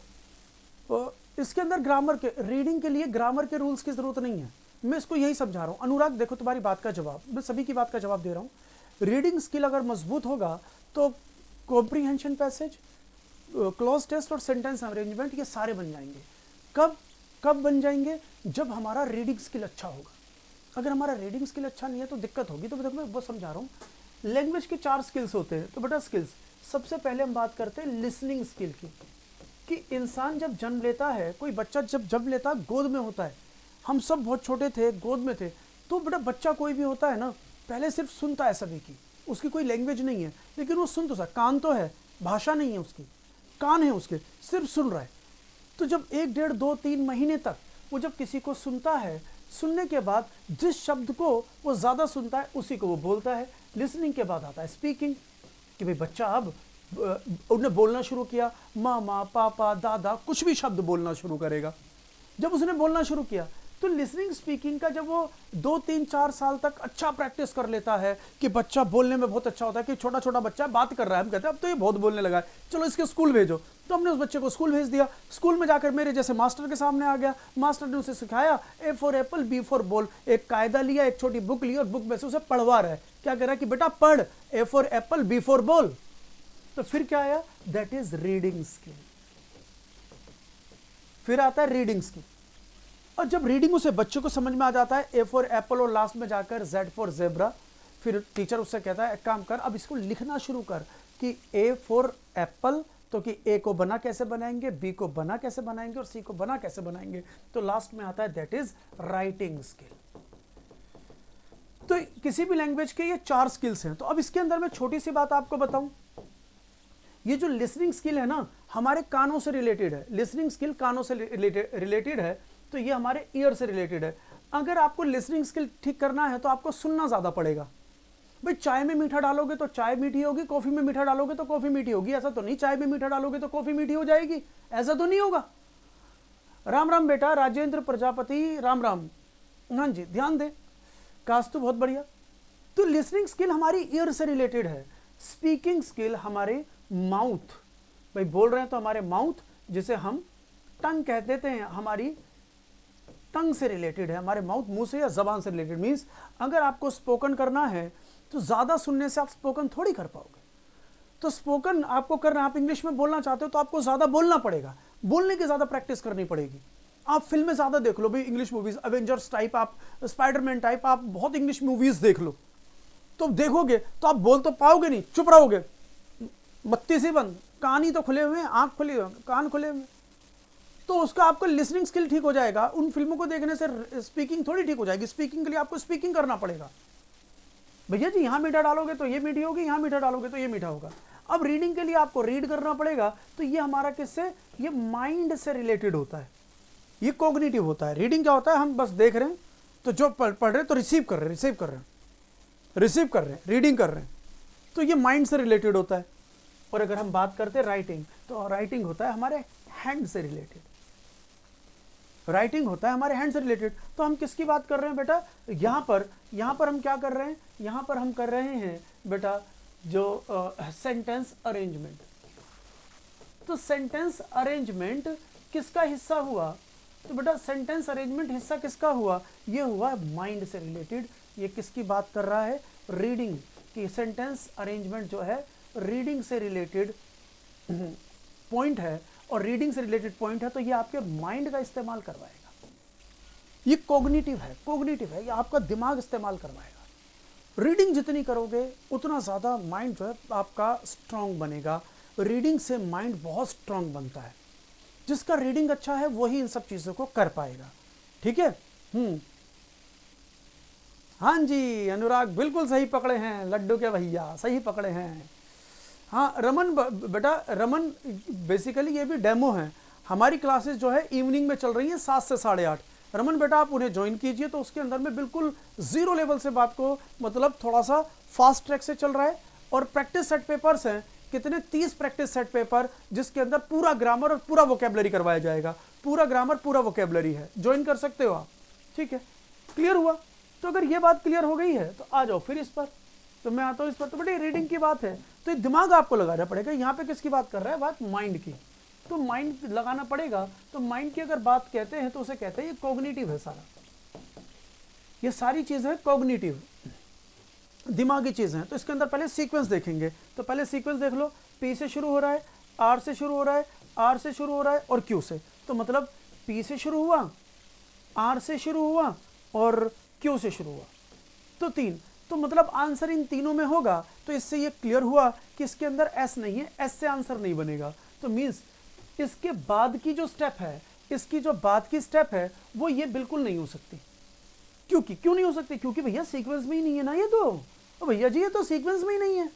इसके अंदर ग्रामर के, रीडिंग के लिए ग्रामर के रूल्स की जरूरत नहीं है। मैं इसको यही समझा रहा हूं। अनुराग देखो, तुम्हारी बात का जवाब, मैं सभी की बात का जवाब दे रहा हूं। रीडिंग स्किल अगर मजबूत होगा तो कॉम्प्रीहेंशन, पैसेज, क्लॉज टेस्ट और सेंटेंस अरेंजमेंट ये सारे बन जाएंगे। कब बन जाएंगे? जब हमारा रीडिंग स्किल अच्छा होगा। अगर हमारा रीडिंग स्किल अच्छा नहीं है तो दिक्कत होगी। तो देखो मैं वो समझा रहा हूँ। लैंग्वेज के 4 स्किल्स होते हैं। तो बेटा स्किल्स, सबसे पहले हम बात करते हैं लिसनिंग स्किल की, कि इंसान जब जन्म लेता है, कोई बच्चा जब जन्म लेता है, गोद में होता है। हम सब बहुत छोटे थे, गोद में थे। तो बेटा बच्चा कोई भी होता है ना, पहले सिर्फ सुनता है सभी की, उसकी कोई लैंग्वेज नहीं है, लेकिन वो सुन तो सकता, कान तो है, भाषा नहीं है उसकी, कान है उसके, सिर्फ सुन रहा है। तो जब 1, 1.5, 2, 3 महीने तक वो जब किसी को सुनता है, सुनने के बाद जिस शब्द को वो ज़्यादा सुनता है उसी को वो बोलता है। लिसनिंग के बाद आता है स्पीकिंग, कि भाई बच्चा अब उन्होंने बोलना शुरू किया, मामा, पापा, दादा, कुछ भी शब्द बोलना शुरू करेगा। जब उसने बोलना शुरू किया तो लिसनिंग स्पीकिंग का जब वो 2, 3, 4 साल तक अच्छा प्रैक्टिस कर लेता है कि बच्चा बोलने में बहुत अच्छा होता है, कि छोटा छोटा बच्चा बात कर रहा है, हम कहते हैं अब तो ये बहुत बोलने लगा है, चलो इसके स्कूल भेजो। तो हमने उस बच्चे को स्कूल भेज दिया। स्कूल में जाकर मेरे जैसे मास्टर के सामने आ गया। मास्टर ने उसे सिखाया A for apple, B for ball. एक कायदा लिया, एक छोटी बुक ली और बुक में से उसे पढ़वा रहा है। क्या कह रहा है कि बेटा पढ़, A for apple, B for ball. तो फिर क्या आया, दैट इज रीडिंग स्किल। फिर आता है रीडिंग स्किल। और जब रीडिंग उसे बच्चे को समझ में आ जाता है, ए फॉर एप्पल और लास्ट में जाकर जेड फॉर जेब्रा, फिर टीचर उससे कहता है एक काम कर, अब इसको लिखना शुरू कर कि ए फॉर एप्पल, तो कि ए को बना कैसे बनाएंगे, बी को बना कैसे बनाएंगे और सी को बना कैसे बनाएंगे। तो लास्ट में आता है दैट इज राइटिंग स्किल। तो किसी भी लैंग्वेज के ये 4 स्किल्स हैं। तो अब इसके अंदर मैं छोटी सी बात आपको बताऊं, ये जो लिसनिंग स्किल है ना, हमारे कानों से रिलेटेड है। लिसनिंग स्किल कानों से रिलेटेड है, तो ये हमारे ईयर से रिलेटेड है। अगर आपको लिसनिंग स्किल ठीक करना है तो आपको सुनना ज़्यादा पड़ेगा। भाई चाय में मीठा डालोगे तो चाय मीठी होगी, कॉफ़ी में मीठा डालोगे तो कॉफ़ी मीठी होगी, ऐसा तो नहीं चाय में मीठा डालोगे तो कॉफ़ी मीठी हो जाएगी, ऐसा तो नहीं होगा। राम राम बेटा, राजेंद्र प्रजापति, राम राम। हाँ जी, ध्यान दे, काश तो बहुत बढ़िया। तो लिसनिंग स्किल हमारी ईयर से रिलेटेड है। स्पीकिंग स्किल हमारे माउथ, भाई बोल रहे हैं तो हमारे माउथ, जिसे हम टंग कह देते हैं, हमारी टंग से रिलेटेड है। हमारे माउथ, मुंह से या जबान से रिलेटेड। मीन्स अगर आपको स्पोकन करना है तो ज़्यादा सुनने से आप स्पोकन थोड़ी कर पाओगे। तो स्पोकन आपको करना है, आप इंग्लिश में बोलना चाहते हो तो आपको ज़्यादा बोलना पड़ेगा, बोलने की ज़्यादा प्रैक्टिस करनी पड़ेगी। आप फिल्में ज़्यादा देख लो भाई, इंग्लिश मूवीज़, एवेंजर्स टाइप, आप स्पाइडरमैन टाइप, आप बहुत इंग्लिश मूवीज़ देख लो। तो देखोगे तो आप बोल तो पाओगे नहीं, चुप रहोगे, बत्ती सी बंद, कान ही तो खुले हुए हैं, आँख खुली हुई, कान खुले हुए, तो उसका आपको लिसनिंग स्किल ठीक हो जाएगा। उन फिल्मों को देखने से स्पीकिंग थोड़ी ठीक हो जाएगी। स्पीकिंग के लिए आपको स्पीकिंग करना पड़ेगा। भैया जी यहाँ मीठा डालोगे तो ये मीठी होगी, यहाँ मीठा डालोगे तो ये मीठा होगा। अब रीडिंग के लिए आपको रीड करना पड़ेगा। तो ये हमारा किससे, ये माइंड से रिलेटेड होता है, ये कॉग्निटिव होता है। रीडिंग क्या होता है, हम बस देख रहे हैं, तो जो पढ़ रहे हैं तो रिसीव कर रहे हैं, रीडिंग कर रहे हैं, तो ये माइंड से रिलेटेड होता है। और अगर हम बात करते हैं राइटिंग, तो राइटिंग होता है हमारे हैंड से रिलेटेड। राइटिंग होता है हमारे हैंड से रिलेटेड। तो हम किसकी बात कर रहे हैं बेटा, यहाँ पर हम क्या कर रहे हैं, यहाँ पर हम कर रहे हैं बेटा जो सेंटेंस अरेंजमेंट। तो सेंटेंस अरेंजमेंट किसका हिस्सा हुआ, तो बेटा सेंटेंस अरेंजमेंट हिस्सा किसका हुआ, ये हुआ माइंड से रिलेटेड। ये किसकी बात कर रहा है, रीडिंग की। सेंटेंस अरेंजमेंट जो है रीडिंग से रिलेटेड पॉइंट है, और रीडिंग से रिलेटेड पॉइंट है, तो ये आपके माइंड का इस्तेमाल करवाएगा। ये कॉग्निटिव है, ये आपका दिमाग इस्तेमाल करवाएगा। रीडिंग जितनी करोगे उतना ज़्यादा माइंड जो है आपका स्ट्रांग बनेगा। रीडिंग से माइंड बहुत स्ट्रांग बनता है। जिसका रीडिंग अच्छा है वही इन सब चीज़ों को कर पाएगा। ठीक है। हाँ जी अनुराग, बिल्कुल सही पकड़े हैं लड्डू के भैया, सही पकड़े हैं। हाँ रमन, बेटा रमन, बेसिकली ये भी डेमो है। हमारी क्लासेस जो है इवनिंग में चल रही हैं 7 से 8:30। रमन बेटा आप उन्हें ज्वाइन कीजिए, तो उसके अंदर में बिल्कुल 0 लेवल से बात को, मतलब थोड़ा सा फास्ट ट्रैक से चल रहा है। और प्रैक्टिस सेट पेपर्स हैं कितने, 30 प्रैक्टिस सेट पेपर, जिसके अंदर पूरा ग्रामर और पूरा वोकेबलरी करवाया जाएगा। पूरा ग्रामर, पूरा वोकेबलरी है, ज्वाइन कर सकते हो आप। ठीक है, क्लियर हुआ। तो अगर ये बात क्लियर हो गई है तो आ जाओ फिर इस पर। तो मैं आता हूँ इस पर। तो बेटे रीडिंग की बात है, तो दिमाग आपको लगाना पड़ेगा। यहाँ पे किसकी बात कर रहा है, बात माइंड की। तो माइंड लगाना पड़ेगा। तो माइंड की अगर बात कहते हैं तो उसे कहते हैं ये कॉग्निटिव है सारा। ये सारी चीज़ें कॉग्निटिव, दिमागी चीज़ें हैं। तो इसके अंदर पहले सीक्वेंस देखेंगे। तो पहले सीक्वेंस देख लो, पी से शुरू हो रहा है, आर से शुरू हो रहा है, आर से शुरू हो रहा है और क्यू से। तो मतलब पी से शुरू हुआ, आर से शुरू हुआ और क्यू से शुरू हुआ, तो 3। तो मतलब आंसर इन तीनों में होगा। तो इससे ये क्लियर हुआ कि इसके अंदर एस नहीं है, एस से आंसर नहीं बनेगा। तो मीन्स इसके बाद की जो स्टेप है, इसकी जो बाद की स्टेप है वो ये बिल्कुल नहीं हो सकती। क्यों नहीं हो सकती, क्योंकि भैया सीक्वेंस में ही नहीं है ना ये। तो भैया जी ये तो सीक्वेंस में ही नहीं है।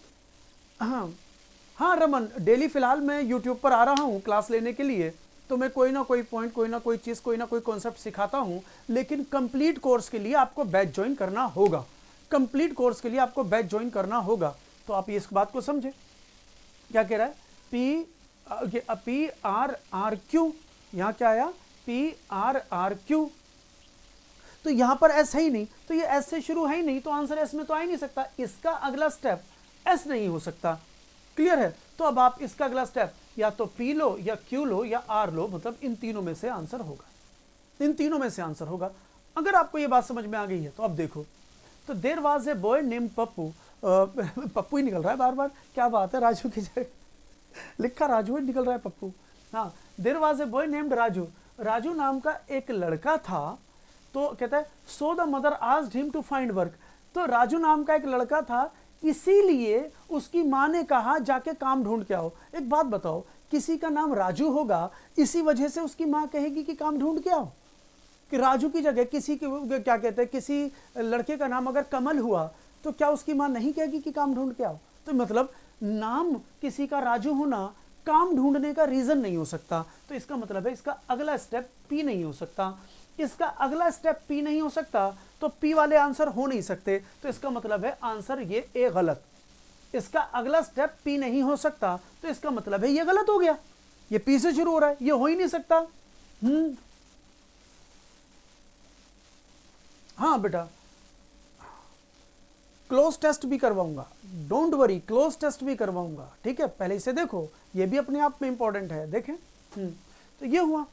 हाँ रमन, डेली फिलहाल मैं यूट्यूब पर आ रहा हूँ क्लास लेने के लिए। तो मैं कोई ना कोई पॉइंट, कोई ना कोई चीज़, कोई ना कोई कॉन्सेप्ट सिखाता हूँ। लेकिन कंप्लीट कोर्स के लिए आपको बैच ज्वाइन करना होगा। कंप्लीट कोर्स के लिए आपको बैच ज्वाइन करना होगा। तो आप इस बात को समझे। क्या कह रहा है, पी आर आर क्यू, यहां क्या आया, पी आर आर क्यू। तो यहां पर एस है ही नहीं, तो ये एस से शुरू है ही नहीं, तो आंसर एस में तो आ ही नहीं सकता। इसका अगला स्टेप एस नहीं हो सकता। क्लियर है? तो अब आप इसका अगला स्टेप या तो पी लो या क्यू लो या आर लो, मतलब इन तीनों में से आंसर होगा, इन तीनों में से आंसर होगा। अगर आपको ये बात समझ में आ गई है तो अब देखो, तो there was a boy name Pappu, Pappu ही निकल रहा है बार बार, क्या बात है, राजू की जगह लिखा राजू ही निकल रहा है पप्पू। हाँ, there was a boy named Raju, Raju नाम का एक लड़का था। तो कहता है so the mother asked him to find work, तो राजू नाम का एक लड़का था, इसीलिए उसकी माँ ने कहा जाके काम ढूंढ के आओ। एक बात बताओ, किसी का नाम राजू होगा, इसी वजह से उसकी माँ कहेगी कि काम ढूंढ के आओ, कि राजू की जगह किसी के क्या कहते हैं, किसी लड़के का नाम अगर कमल हुआ तो क्या उसकी माँ नहीं कहेगी कि काम ढूंढ के आओ? तो मतलब नाम किसी का राजू होना काम ढूंढने का रीजन नहीं हो सकता। तो इसका मतलब है इसका अगला स्टेप पी नहीं हो सकता। इसका अगला स्टेप पी नहीं हो सकता तो पी वाले आंसर हो नहीं सकते। तो इसका मतलब है आंसर ये ए गलत। इसका अगला स्टेप पी नहीं हो सकता तो इसका मतलब है ये गलत हो गया, ये पी से शुरू हो रहा है, ये हो ही नहीं सकता। हाँ बेटा, क्लोज टेस्ट भी करवाऊंगा, डोंट वरी, क्लोज टेस्ट भी करवाऊंगा, ठीक है। पहले इसे देखो, ये भी अपने आप में इंपॉर्टेंट है। देखें, तो ये हुआ।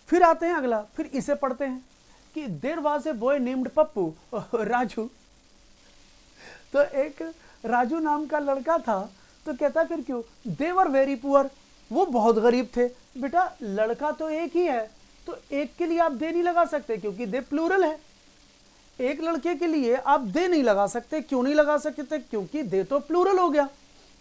फिर आते हैं अगला, फिर इसे पढ़ते हैं कि there was a boy named Pappu, Raju. तो एक राजू नाम का लड़का था। तो कहता फिर क्यों, दे वर वेरी पुअर, वो बहुत गरीब थे। बेटा लड़का तो एक ही है, तो एक के लिए आप दे नहीं लगा सकते क्योंकि दे प्लूरल है। एक लड़के के लिए आप दे नहीं लगा सकते, क्यों नहीं लगा सकते, क्योंकि दे तो प्लूरल हो गया।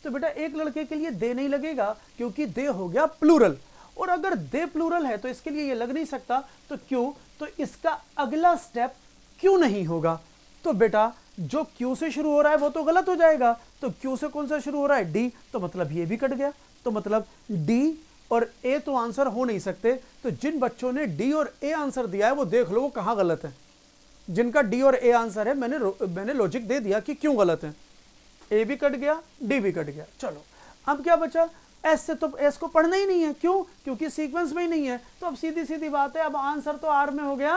तो बेटा एक लड़के के लिए दे नहीं लगेगा क्योंकि दे हो गया प्लूरल, और अगर दे प्लूरल है तो इसके लिए ये लग नहीं सकता। तो क्यों, तो इसका अगला स्टेप क्यों नहीं होगा। तो बेटा जो क्यू से शुरू हो रहा है वो तो गलत हो जाएगा। तो क्यू से कौन सा शुरू हो रहा है, डी, तो मतलब ये भी कट गया। तो मतलब डी और ए तो आंसर हो नहीं सकते। तो जिन बच्चों ने डी और ए आंसर दिया है वो देख लो वो कहां गलत है। जिनका डी और ए आंसर है मैंने लॉजिक दे दिया कि क्यों गलत है। ए भी कट गया, डी भी कट गया। चलो अब क्या बचा, एस से तो एस को पढ़ना ही नहीं है। क्यों, क्योंकि सीक्वेंस में ही नहीं है। तो अब सीधी सीधी बात है, अब आंसर तो आर में हो गया।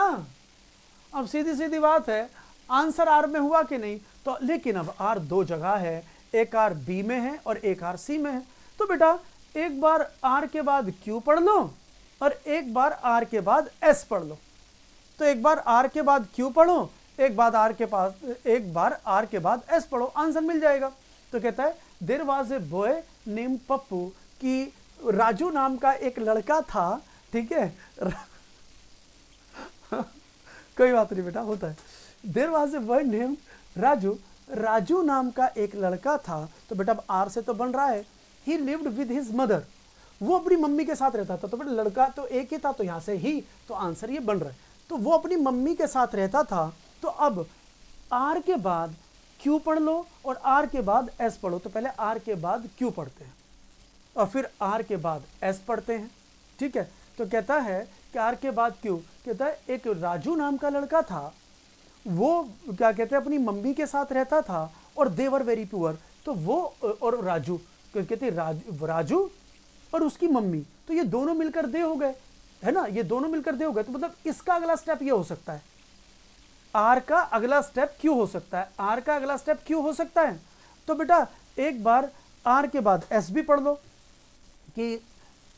अब सीधी सीधी बात है, आंसर आर में हुआ कि नहीं। तो लेकिन अब आर दो जगह है, एक आर बी में है और एक आर सी में है। तो बेटा एक बार आर के बाद क्यू पढ़ लो और एक बार आर के बाद एस पढ़ लो। तो एक बार आर के बाद क्यू पढ़ो, एक बार आर के बाद एस पढ़ो, आंसर मिल जाएगा। तो कहता है there was a boy name Pappu, कि राजू नाम का एक लड़का था, ठीक है। कोई बात नहीं बेटा, होता है। There was a boy name Raju, Raju नाम का एक लड़का था। तो बेटा अब आर से तो बन रहा है, ही लिव्ड विद हिज मदर, वो अपनी मम्मी के साथ रहता था। तो बेटा लड़का तो एक ही था, तो यहां से ही तो आंसर ये बन रहा है। तो वो अपनी मम्मी के साथ रहता था। तो अब आर के बाद क्यू पढ़ लो और आर के बाद एस पढ़ो। तो पहले आर के बाद क्यू पढ़ते हैं और फिर आर के बाद एस पढ़ते हैं, ठीक है। तो कहता है कि आर के बाद क्यू, कहता है एक राजू नाम का लड़का था, वो क्या कहते हैं अपनी मम्मी के साथ रहता था और दे वर वेरी पुअर। तो वो और राजू कहते राजू और उसकी मम्मी, तो ये दोनों मिलकर दे हो गए, है ना, ये दोनों मिलकर दे हो गए। तो मतलब इसका अगला स्टेप ये हो सकता है, आर का अगला स्टेप क्यू हो सकता है, आर का अगला स्टेप क्यू हो सकता है। तो बेटा एक बार आर के बाद एस भी पढ़ लो कि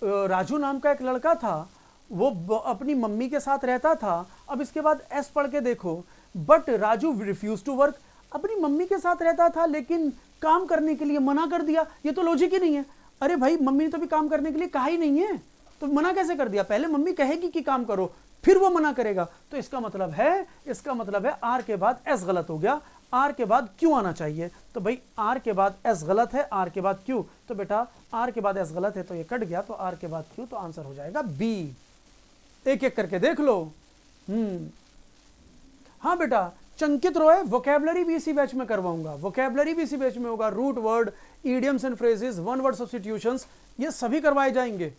राजू नाम का एक लड़का था, वो अपनी मम्मी के साथ रहता था। अब इसके बाद एस पढ़ के देखो, but Raju refuse to work, अपनी मम्मी के साथ रहता था लेकिन काम करने के लिए मना कर दिया। ये तो लॉजिक ही नहीं है। अरे भाई मम्मी ने तो भी काम करने के लिए कहा ही नहीं है, तो मना कैसे कर दिया। पहले मम्मी कहेगी कि काम करो फिर वो मना करेगा। तो इसका मतलब है आर के बाद एस गलत हो गया, आर के बाद क्यू आना चाहिए। तो भाई आर के बाद एस गलत है, आर के बाद क्यू। तो बेटा आर के बाद एस गलत है तो ये कट गया, तो आर के बाद क्यू, तो आंसर हो जाएगा बी। एक एक करके देख लो। हाँ बेटा चंकित रॉय वोकैबुलरी भी इसी बैच में करवाऊंगा, वोकैबुलरी भी इसी बैच में होगा। Root word, idioms and phrases, one word substitutions, ये सभी करवाए जाएंगे।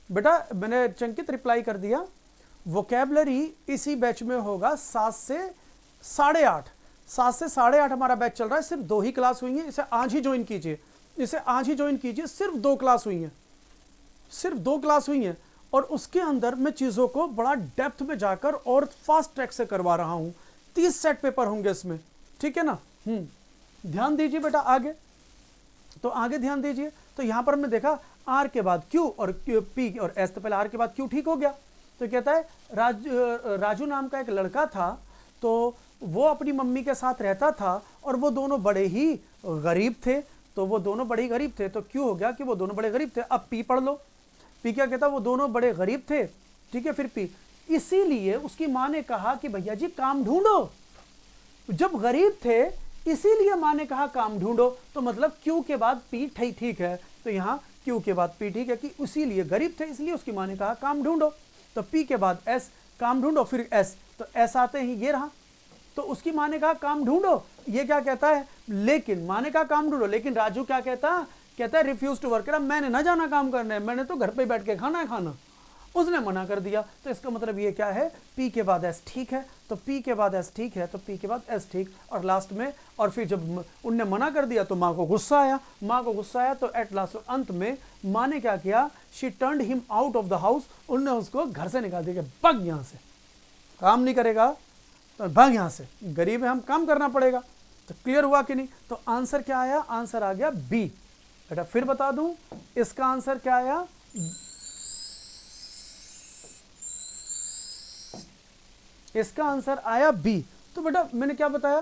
बेटा मैंने चंकित रिप्लाई कर दिया, वोकैबुलरी इसी बैच में होगा 7 से 8:30। 7 से 8:30 हमारा बैच चल रहा है, सिर्फ 2 ही क्लास हुई है, इसे आज ही ज्वाइन कीजिए। इसे आज ही ज्वाइन कीजिए, सिर्फ 2 क्लास हुई हैं, सिर्फ 2 क्लास हुई हैं, और उसके अंदर मैं चीज़ों को बड़ा डेप्थ में जाकर और फास्ट ट्रैक से करवा रहा हूं। 30 सेट पेपर होंगे इसमें, ठीक है ना। ध्यान दीजिए बेटा आगे, तो आगे ध्यान दीजिए। तो यहां पर हमने देखा आर के बाद क्यू और पी और एस, तो पहले आर के बाद क्यू ठीक हो गया। तो कहता है राजू नाम का एक लड़का था, तो वो अपनी मम्मी के साथ रहता था और वो दोनों बड़े ही गरीब थे। तो वो दोनों बड़े ही गरीब थे, तो क्यों हो गया कि वो दोनों बड़े गरीब थे। अब पी पढ़ लो, पी क्या कहता, वो दोनों बड़े गरीब थे, ठीक है। फिर पी, इसीलिए उसकी माँ ने कहा कि भैया जी काम ढूंढो। जब गरीब थे इसीलिए माँ ने कहा काम ढूंढो, तो मतलब क्यू के बाद पी ठीक है। तो यहाँ क्यू के बाद पी ठीक है कि इसीलिए गरीब थे, इसलिए उसकी माँ ने कहा काम ढूंढो। तो पी के बाद एस, काम ढूंढो, फिर एस, तो एस आते ही ये रहा। तो उसकी माँ ने कहा काम ढूंढो, ये क्या कहता है, लेकिन माँ ने कहा काम ढूंढो, लेकिन राजू क्या कहता है रिफ्यूज टू वर्क, मैंने ना जाना काम करने, मैंने तो घर पे बैठ के खाना है खाना, उसने मना कर दिया। तो इसका मतलब ये क्या है, पी के बाद एस ठीक है, तो पी के बाद एस ठीक है, तो पी के बाद एस ठीक, और लास्ट में, और फिर जब उनने मना कर दिया तो माँ को गुस्सा आया, माँ को गुस्सा आया, तो एट लास्ट अंत में माँ ने क्या किया, she turned him out of the house, उनने उसको घर से निकाल दिया, भाग यहाँ से, काम नहीं करेगा तो भाग यहाँ से, गरीब है हम, काम करना पड़ेगा। तो क्लियर हुआ कि नहीं। तो आंसर क्या आया, आंसर आ गया बी। बेटा फिर बता दूं, इसका आंसर क्या आया, इसका आंसर आया बी। तो बेटा मैंने क्या बताया,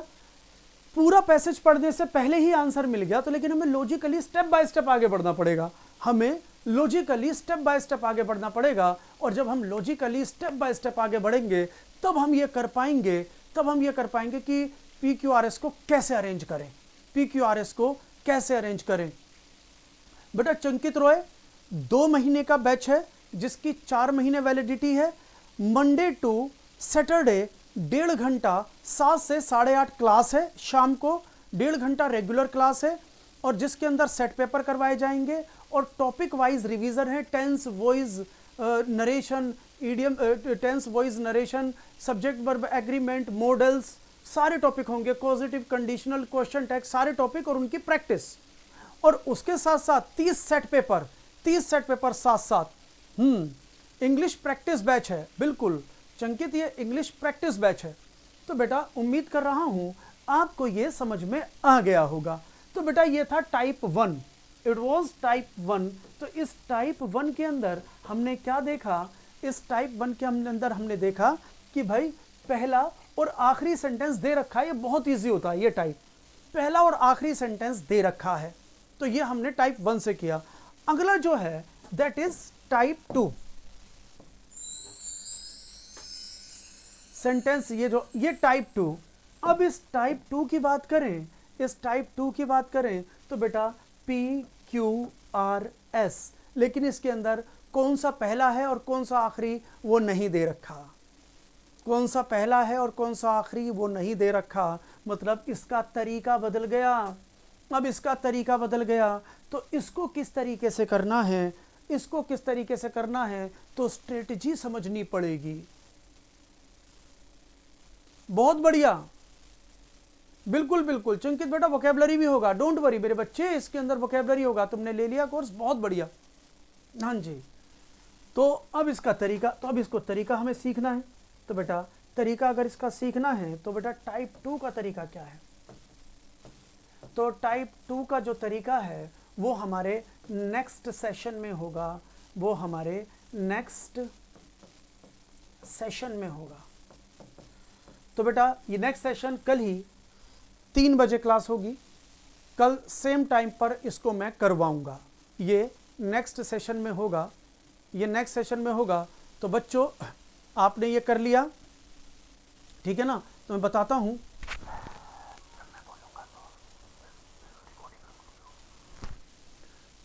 पूरा पैसेज पढ़ने से पहले ही आंसर मिल गया, तो लेकिन हमें लॉजिकली स्टेप बाय स्टेप आगे बढ़ना पड़ेगा, हमें लॉजिकली स्टेप बाय स्टेप आगे बढ़ना पड़ेगा। और जब हम लॉजिकली स्टेप बाय स्टेप आगे बढ़ेंगे तब हम ये कर पाएंगे, कि पी क्यू आर एस को कैसे अरेंज करें, पी क्यू आर एस को कैसे अरेंज करें। बेटा चंकित रॉय 2 महीने का बैच है जिसकी 4 महीने वैलिडिटी है। मंडे टू सैटरडे 1.5 घंटा 7 से 8:30 क्लास है, शाम को 1.5 घंटा रेगुलर क्लास है, और जिसके अंदर सेट पेपर करवाए जाएंगे और टॉपिक वाइज रिवीजन है, tense voice narration, idiom, tense voice narration, subject verb agreement, models, सारे टॉपिक होंगे, पॉजिटिव कंडीशनल, क्वेश्चन टैग, सारे टॉपिक और उनकी प्रैक्टिस। और उसके साथ साथ 30 सेट पेपर साथ साथ इंग्लिश प्रैक्टिस बैच है। बिल्कुल चंकित, ये इंग्लिश प्रैक्टिस बैच है। तो बेटा उम्मीद कर रहा हूं आपको ये समझ में आ गया होगा। तो बेटा ये था टाइप 1, इट वॉज टाइप 1। तो इस टाइप 1 के अंदर हमने क्या देखा, इस टाइप 1 के अंदर हमने देखा कि भाई पहला और आखिरी सेंटेंस दे रखा है, ये बहुत इजी होता है, ये टाइप पहला और आखिरी सेंटेंस दे रखा है, तो ये हमने टाइप 1 से किया। अगला जो है दैट इज टाइप 2 सेंटेंस, ये टाइप 2। अब इस टाइप 2 की बात करें, तो बेटा PQRS, लेकिन इसके अंदर कौन सा पहला है और कौन सा आखिरी वो नहीं दे रखा, कौन सा पहला है और कौन सा आखिरी वो नहीं दे रखा, मतलब इसका तरीका बदल गया। अब इसका तरीका बदल गया तो इसको किस तरीके से करना है, तो स्ट्रेटजी समझनी पड़ेगी। बहुत बढ़िया, बिल्कुल चंकित बेटा वोकैबुलरी भी होगा, डोंट वरी मेरे बच्चे, इसके अंदर वोकैबुलरी होगा, तुमने ले लिया कोर्स, बहुत बढ़िया। हाँ जी, तो अब इसका तरीका, तो अब इसको तरीका हमें सीखना है। तो बेटा तरीका अगर इसका सीखना है तो बेटा टाइप 2 का तरीका क्या है, तो टाइप 2 का जो तरीका है वो हमारे नेक्स्ट सेशन में होगा, तो बेटा ये नेक्स्ट सेशन कल ही 3 बजे क्लास होगी, कल सेम टाइम पर इसको मैं करवाऊंगा। ये नेक्स्ट सेशन में होगा, तो बच्चों आपने ये कर लिया, ठीक है ना। तो मैं बताता हूं,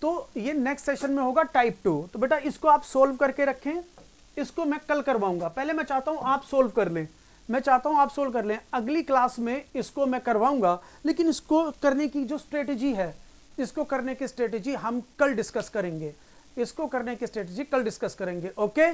तो ये नेक्स्ट सेशन में होगा टाइप 2। तो बेटा इसको आप सोल्व करके रखें, इसको मैं कल करवाऊंगा। पहले मैं चाहता हूं आप सोल्व कर लें, अगली क्लास में इसको मैं करवाऊंगा, लेकिन इसको करने की जो स्ट्रेटेजी है, हम कल डिस्कस करेंगे, ओके।